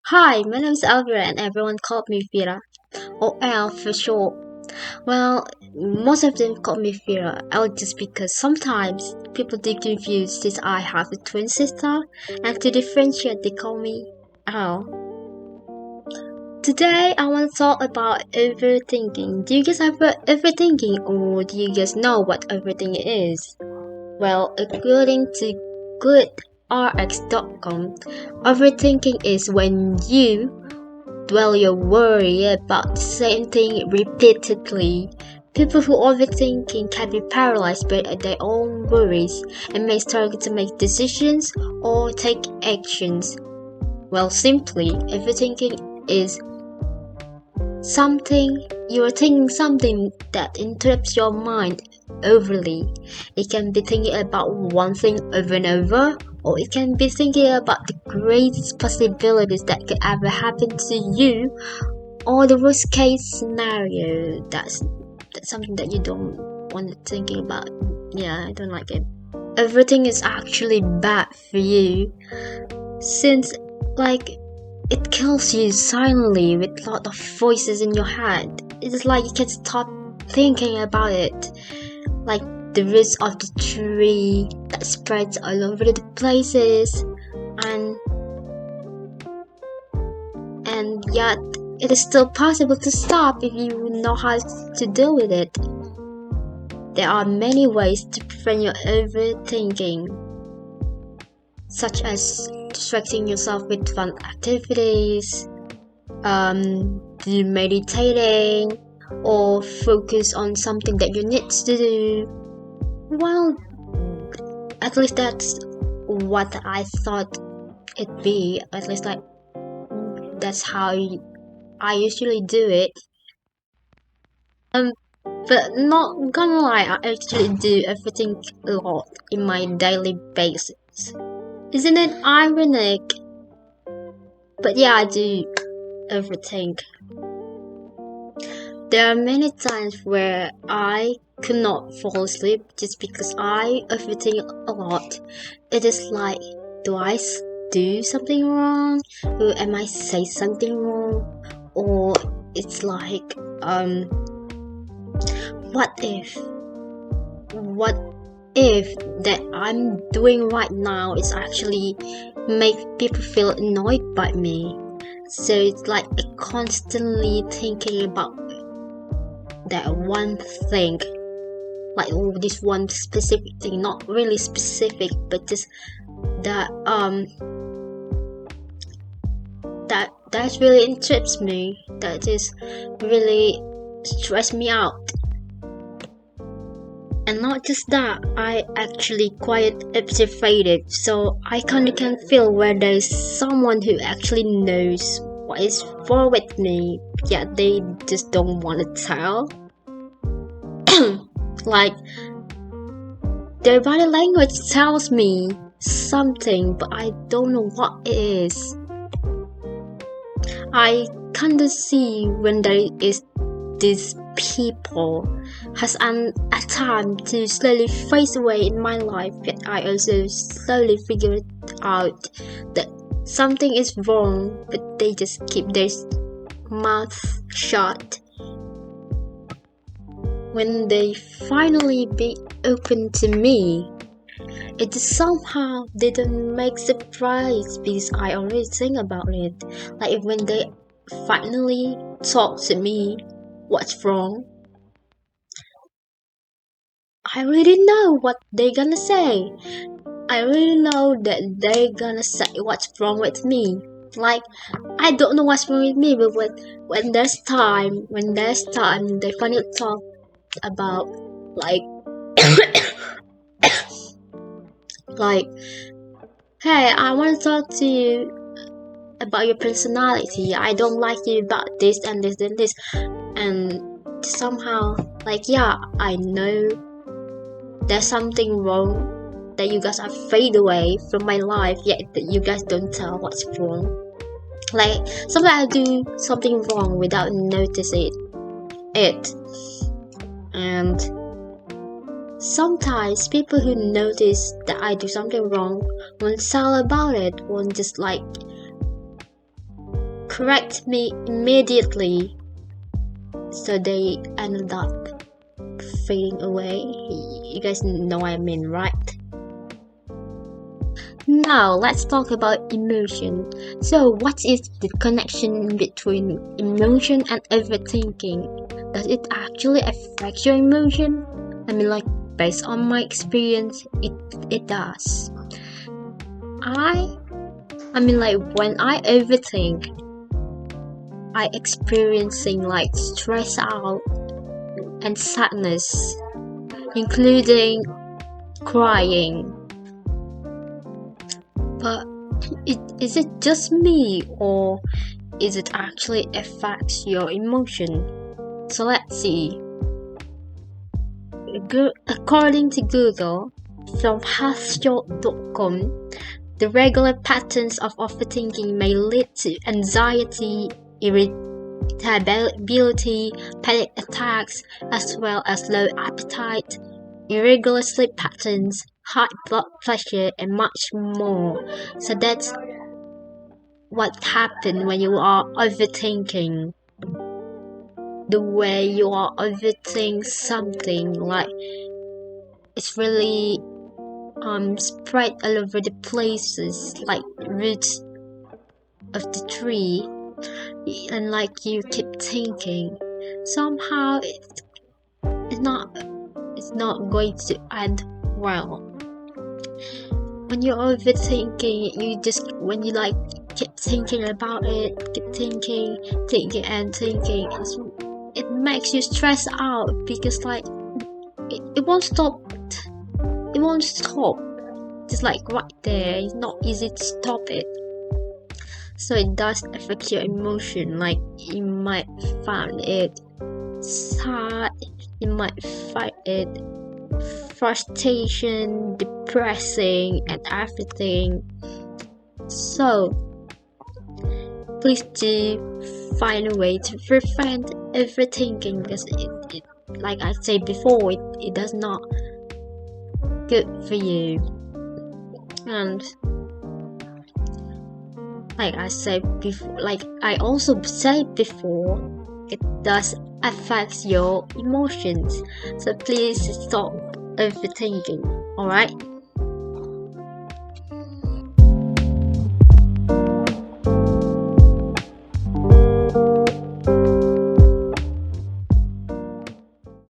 Hi, my name is Elvira and everyone called me Vira, or El for short. Well, most of them call me Vira, El just because sometimes people do confuse since I have a twin sister, and to differentiate they call me El. Today I want to talk about overthinking. Do you guys have overthinking, or do you guys know what overthinking is? Well, according to goodrx.com, overthinking is when you dwell your worry about the same thing repeatedly. People who overthinking can be paralyzed by their own worries and may struggle to make decisions or take actions. Well, simply, overthinking is something you are thinking something that interrupts your mind overly. It can be thinking about one thing over and over, or it can be thinking about the greatest possibilities that could ever happen to you, or the worst case scenario. That's something that you don't want to thinking about. Yeah, I don't like it. Everything is actually bad for you, since like it kills you silently with a lot of voices in your head. It's like you can't stop thinking about it. Like the roots of the tree that spreads all over the places, and yet it is still possible to stop if you know how to deal with it. There are many ways to prevent your overthinking, such as distracting yourself with fun activities, do meditating, or focus on something that you need to do. Well, at least that's what I thought it'd be. At least that's how I usually do it. But not gonna lie, I actually do everything a lot in my daily basis. Isn't it ironic? But yeah, I do overthink. There are many times where I could not fall asleep just because I overthink a lot. It is like, do I do something wrong? Or am I say something wrong? Or it's like, what if? What if that I'm doing right now is actually make people feel annoyed by me? So it's like constantly thinking about that one thing, like this one specific thing, not really specific, but just that that really interests me, that just really stress me out. And not just that, I actually quite observative, so I kinda can feel where there's someone who actually knows what is wrong with me, yet they just don't want to tell. Like, their body language tells me something, but I don't know what it is. I kinda see when there is these people has a time to slowly fade away in my life, yet I also slowly figure out that something is wrong, but they just keep their mouth shut. When they finally be open to me, it somehow didn't make surprise because I already think about it. Like when they finally talk to me, what's wrong? I really know what they're gonna say. I really know that they're gonna say what's wrong with me. Like, I don't know what's wrong with me, but when there's time, they finally talk about like like, hey, I want to talk to you about your personality. I don't like you about this and this and this, and somehow, like, yeah, I know there's something wrong, that you guys are fade away from my life, yet that you guys don't tell what's wrong. Like, sometimes I do something wrong without noticing it, and sometimes people who notice that I do something wrong won't tell about it, won't just like correct me immediately, so they ended up fading away. You guys know what I mean, right? Now let's talk about emotion. So what is the connection between emotion and overthinking? Does it actually affect your emotion? I mean, like, based on my experience, it does. I mean, like, when I overthink, I experiencing like stress out and sadness, including crying. But is it just me, or is it actually affects your emotion? So let's see. According to Google, from healthshot.com, the regular patterns of overthinking may lead to anxiety, irritability, panic attacks, as well as low appetite, irregular sleep patterns, high blood pressure, and much more. So that's what happens when you are overthinking. The way you are overthinking something, like, it's really spread all over the places, like roots of the tree, and like you keep thinking somehow it's not going to end well. When you're overthinking, when you like keep thinking about it, keep thinking and thinking, it makes you stress out, because like it won't stop. It won't stop. Just like right there, it's not easy to stop it. So it does affect your emotion. Like, you might find it sad, you might find it frustration, depressing, and everything. So please do find a way to prevent overthinking, because it like I said before, it does not good for you. And like I said before, like I also said before, it does affect your emotions. So please stop overthinking, alright?